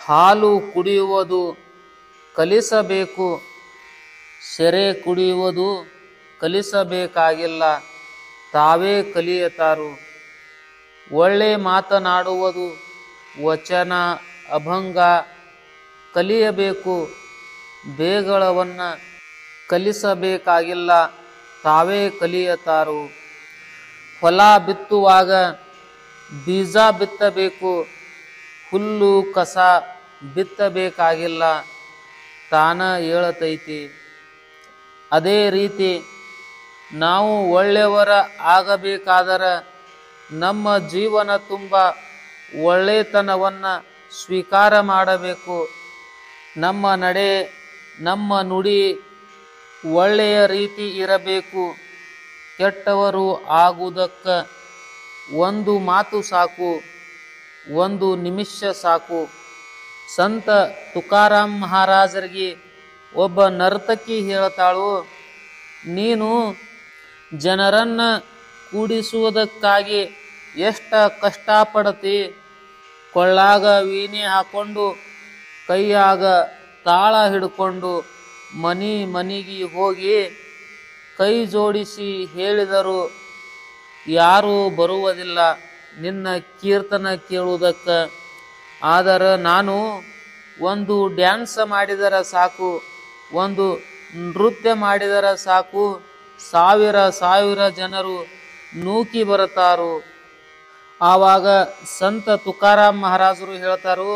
ಹಾಲು ಕುಡಿಯುವುದು ಕಲಿಸಬೇಕು, ಸೆರೆ ಕುಡಿಯುವುದು ಕಲಿಸಬೇಕಾಗಿಲ್ಲ, ತಾವೇ ಕಲಿಯತಾರು. ಒಳ್ಳೆ ಮಾತನಾಡುವುದು ವಚನ ಅಭಂಗ ಕಲಿಯಬೇಕು, ಬೇಗಳವನ್ನು ಕಲಿಸಬೇಕಾಗಿಲ್ಲ, ತಾವೇ ಕಲಿಯತಾರು. ಹೊಲ ಬಿತ್ತುವಾಗ ಬೀಜ ಬಿತ್ತಬೇಕು, ಹುಲ್ಲು ಕಸ ಬಿತ್ತಬೇಕಾಗಿಲ್ಲ, ತಾನ ಏಳತೈತಿ. ಅದೇ ರೀತಿ ನಾವು ಒಳ್ಳೆಯವರ ಆಗಬೇಕಾದರೆ ನಮ್ಮ ಜೀವನ ತುಂಬ ಒಳ್ಳೆತನವನ್ನು ಸ್ವೀಕಾರ ಮಾಡಬೇಕು. ನಮ್ಮ ನಡೆ ನಮ್ಮ ನುಡಿ ಒಳ್ಳೆಯ ರೀತಿ ಇರಬೇಕು. ಕೆಟ್ಟವರು ಆಗುವುದಕ್ಕೆ ಒಂದು ಮಾತು ಸಾಕು, ಒಂದು ನಿಮಿಷ ಸಾಕು. ಸಂತ ತುಕಾರಾಮ್ ಮಹಾರಾಜರಿಗೆ ಒಬ್ಬ ನರ್ತಕಿ ಹೇಳ್ತಾಳು, ನೀನು ಜನರನ್ನು ಕೂಡಿಸುವುದಕ್ಕಾಗಿ ಎಷ್ಟು ಕಷ್ಟಪಡ್ತಿ. ಕೊಳ್ಳಾಗ ವೀಣೆ ಹಾಕ್ಕೊಂಡು ಕೈಯಾಗ ತಾಳ ಹಿಡ್ಕೊಂಡು ಮನೆಗೆ ಹೋಗಿ ಕೈ ಜೋಡಿಸಿ ಹೇಳಿದರು, ಯಾರೂ ಬರುವುದಿಲ್ಲ ನಿನ್ನ ಕೀರ್ತನ ಕೇಳುವುದಕ್ಕೆ. ಆದರೆ ನಾನು ಒಂದು ಡ್ಯಾನ್ಸ್ ಮಾಡಿದರೆ ಸಾಕು, ಒಂದು ನೃತ್ಯ ಮಾಡಿದರೆ ಸಾಕು, ಸಾವಿರ ಸಾವಿರ ಜನರು ನೂಕಿ ಬರುತ್ತಾರು. ಆವಾಗ ಸಂತ ತುಕಾರಾಮ್ ಮಹಾರಾಜರು ಹೇಳ್ತಾರು,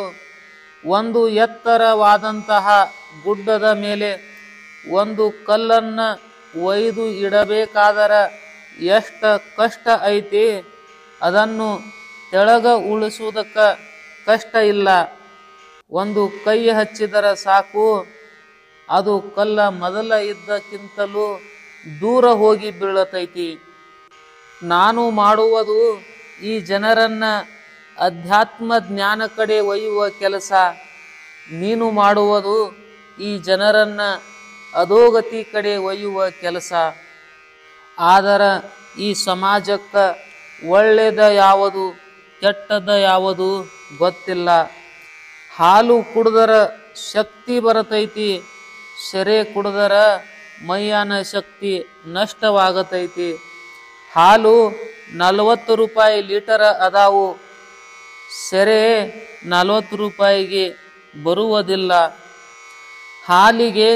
ಒಂದು ಎತ್ತರವಾದಂತಹ ಗುಡ್ಡದ ಮೇಲೆ ಒಂದು ಕಲ್ಲನ್ನು ಒಯ್ದು ಇಡಬೇಕಾದರೆ ಎಷ್ಟು ಕಷ್ಟ ಐತಿ, ಅದನ್ನು ತೆಳಗ ಉಳಿಸುವುದಕ್ಕೆ ಕಷ್ಟ ಇಲ್ಲ. ಒಂದು ಕೈ ಹಚ್ಚಿದರೆ ಸಾಕು, ಅದು ಕಲ್ಲ ಮೊದಲ ಇದ್ದಕ್ಕಿಂತಲೂ ದೂರ ಹೋಗಿ ಬೀಳತೈತಿ. ನಾನು ಮಾಡುವುದು ಈ ಜನರನ್ನು ಅಧ್ಯಾತ್ಮ ಜ್ಞಾನ ಕಡೆ ಒಯ್ಯುವ ಕೆಲಸ, ನೀನು ಮಾಡುವುದು ಈ ಜನರನ್ನು ಅಧೋಗತಿ ಕಡೆ ಒಯ್ಯುವ ಕೆಲಸ. ಆದರೆ ಈ ಸಮಾಜಕ್ಕೆ ಒಳ್ಳೆಯದ ಯಾವುದು ಕೆಟ್ಟದ ಯಾವುದು ಗೊತ್ತಿಲ್ಲ. ಹಾಲು ಕುಡಿದರ ಶಕ್ತಿ ಬರತೈತಿ, ಸೆರೆ ಕುಡಿದರ ಮೈಯಾನ ಶಕ್ತಿ ನಷ್ಟವಾಗತೈತಿ. ಹಾಲು 40 ರೂಪಾಯಿ ಲೀಟರ್ ಅದಾವು, ಸೆರೆ 40 ರೂಪಾಯಿಗೆ ಬರುವುದಿಲ್ಲ. ಹಾಲಿಗೆ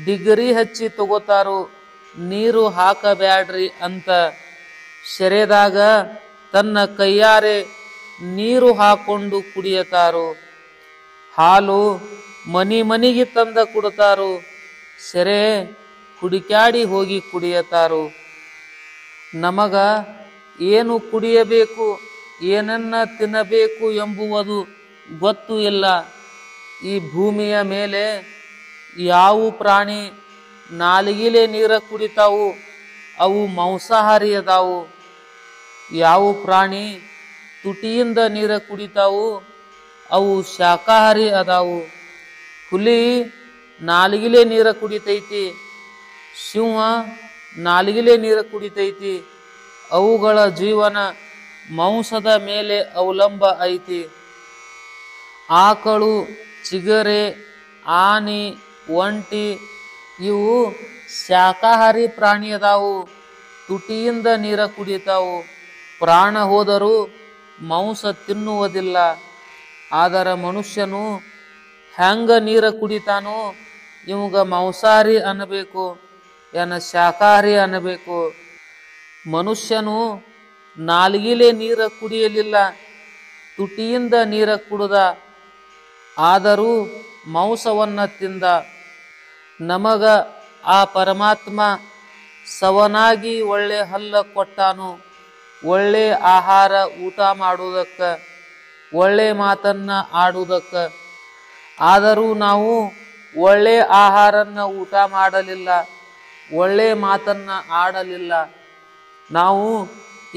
ಡಿಗ್ರಿ ಹಚ್ಚಿ ತಗೋತಾರು, ನೀರು ಹಾಕಬ್ಯಾಡ್ರಿ ಅಂತ. ಸೆರೆದಾಗ ತನ್ನ ಕೈಯಾರೆ ನೀರು ಹಾಕೊಂಡು ಕುಡಿಯತಾರು. ಹಾಲು ಮನೆಗೆ ತಂದ ಕುಡ್ತಾರು, ಸೆರೆ ಹುಡುಕ್ಯಾಡಿ ಹೋಗಿ ಕುಡಿಯತಾರು. ನಮಗ ಏನು ಕುಡಿಯಬೇಕು, ಏನನ್ನ ತಿನ್ನಬೇಕು ಎಂಬುವುದು ಗೊತ್ತು ಇಲ್ಲ. ಈ ಭೂಮಿಯ ಮೇಲೆ ಯಾವ ಪ್ರಾಣಿ ನಾಲಿಗೆಲೆ ನೀರ ಕುಡಿತಾವು, ಅವು ಮಾಂಸಾಹಾರಿ ಅದಾವು. ಯಾವ ಪ್ರಾಣಿ ತುಟಿಯಿಂದ ನೀರ ಕುಡಿತಾವು, ಅವು ಶಾಕಾಹಾರಿ ಅದಾವು. ಹುಲಿ ನಾಲಿಗೆಲೆ ನೀರ ಕುಡಿತೈತಿ, ಸಿಂಹ ನಾಲಿಗೆಲೆ ನೀರ ಕುಡಿತೈತಿ. ಅವುಗಳ ಜೀವನ ಮಾಂಸದ ಮೇಲೆ ಅವಲಂಬ ಐತಿ. ಆಕಳು, ಚಿಗರೆ, ಆನೆ, ಒಂಟಿ ಇವು ಶಾಕಾಹಾರಿ ಪ್ರಾಣಿ ಅದಾವು, ತುಟಿಯಿಂದ ನೀರ ಕುಡಿತಾವು. ಪ್ರಾಣ ಹೋದರೂ ಮಾಂಸ ತಿನ್ನುವುದಿಲ್ಲ. ಆದರೆ ಮನುಷ್ಯನು ಹೆಂಗ ನೀರ ಕುಡಿತಾನೋ ಇವಾಗ ಮಾಂಸಾಹಾರಿ ಅನ್ನಬೇಕು, ಏನ ಶಾಕಾಹಾರಿ ಅನ್ನಬೇಕು. ಮನುಷ್ಯನು ನಾಲಿಗೆಲೆ ನೀರ ಕುಡಿಯಲಿಲ್ಲ, ತುಟಿಯಿಂದ ನೀರ ಕುಡಿದ, ಆದರೂ ಮಾಂಸವನ್ನು ತಿಂದ. ನಮಗ ಆ ಪರಮಾತ್ಮ ಸವನಾಗಿ ಒಳ್ಳೆ ಹಲ್ಲ ಕೊಟ್ಟಾನು, ಒಳ್ಳೆ ಆಹಾರ ಊಟ ಮಾಡುವುದಕ್ಕೆ, ಒಳ್ಳೆ ಮಾತನ್ನ ಆಡುವುದಕ್ಕೆ. ಆದರೂ ನಾವು ಒಳ್ಳೆ ಆಹಾರನ್ನ ಊಟ ಮಾಡಲಿಲ್ಲ, ಒಳ್ಳೆ ಮಾತನ್ನ ಆಡಲಿಲ್ಲ. ನಾವು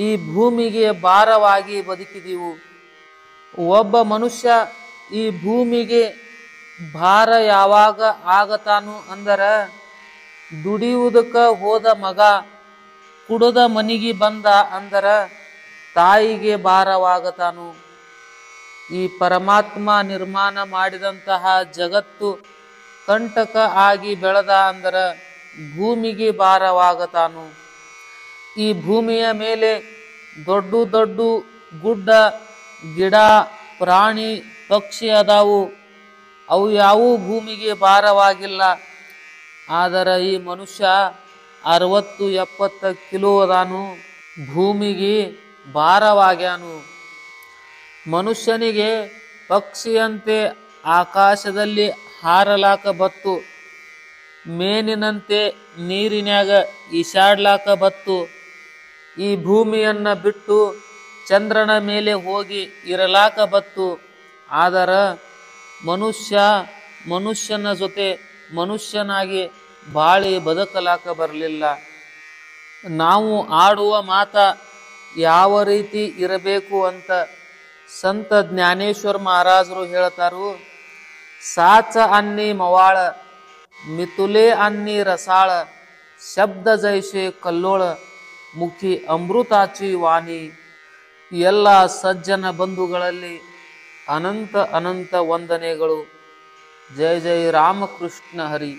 ಈ ಭೂಮಿಗೆ ಭಾರವಾಗಿ ಬದುಕಿದೆವು. ಒಬ್ಬ ಮನುಷ್ಯ ಈ ಭೂಮಿಗೆ ಭಾರ ಯಾವಾಗ ಆಗತಾನು ಅಂದರೆ, ದುಡಿಯುವುದಕ್ಕೆ ಹೋದ ಮಗ ಕುಡದ ಮನೆಗೆ ಬಂದ ಅಂದರೆ ತಾಯಿಗೆ ಭಾರವಾಗತಾನು. ಈ ಪರಮಾತ್ಮ ನಿರ್ಮಾಣ ಮಾಡಿದಂತಹ ಜಗತ್ತು ಕಂಟಕ ಆಗಿ ಬೆಳೆದ ಅಂದರ ಭೂಮಿಗೆ ಭಾರವಾಗತಾನು. ಈ ಭೂಮಿಯ ಮೇಲೆ ದೊಡ್ಡ ದೊಡ್ಡ ಗುಡ್ಡ ಗಿಡ ಪ್ರಾಣಿ ಪಕ್ಷಿ ಅದಾವು, ಅವು ಯಾವೂ ಭೂಮಿಗೆ ಭಾರವಾಗಿಲ್ಲ. ಆದರೆ ಈ ಮನುಷ್ಯ 60-70 ಕಿಲೋ ಅದಾನು, ಭೂಮಿಗೆ ಭಾರವಾಗ್ಯಾನು. ಮನುಷ್ಯನಿಗೆ ಪಕ್ಷಿಯಂತೆ ಆಕಾಶದಲ್ಲಿ ಹಾರಲಾಕ ಬತ್ತು, ಮೇನಿನಂತೆ ನೀರಿನ್ಯಾಗ ಈಶಾಡ್ಲಾಕ ಬತ್ತು. ಈ ಭೂಮಿಯನ್ನ ಬಿಟ್ಟು ಚಂದ್ರನ ಮೇಲೆ ಹೋಗಿ ಇರಲಾಕ ಬತ್ತು. ಆದರೆ ಮನುಷ್ಯನ ಜೊತೆ ಮನುಷ್ಯನಾಗಿ ಬಾಳಿ ಬದುಕಲಾಕ ಬರಲಿಲ್ಲ. ನಾವು ಆಡುವ ಮಾತ ಯಾವ ರೀತಿ ಇರಬೇಕು ಅಂತ ಸಂತ ಜ್ಞಾನೇಶ್ವರ ಮಹಾರಾಜರು ಹೇಳ್ತಾರು. ಸಾಚ ಅನ್ನಿ ಮವಾಳ ಮಿತುಲೆ ಅನ್ನಿ ರಸಾಳ, ಶಬ್ದ ಜೈಸೆ ಕಲ್ಲೋಳ ಮುಖಿ ಅಮೃತಾಚಿ ವಾಣಿ. ಎಲ್ಲ ಸಜ್ಜನ ಬಂಧುಗಳಲ್ಲಿ ಅನಂತ ಅನಂತ ವಂದನೆಗಳು. ಜಯ ಜಯ ರಾಮಕೃಷ್ಣ ಹರಿ.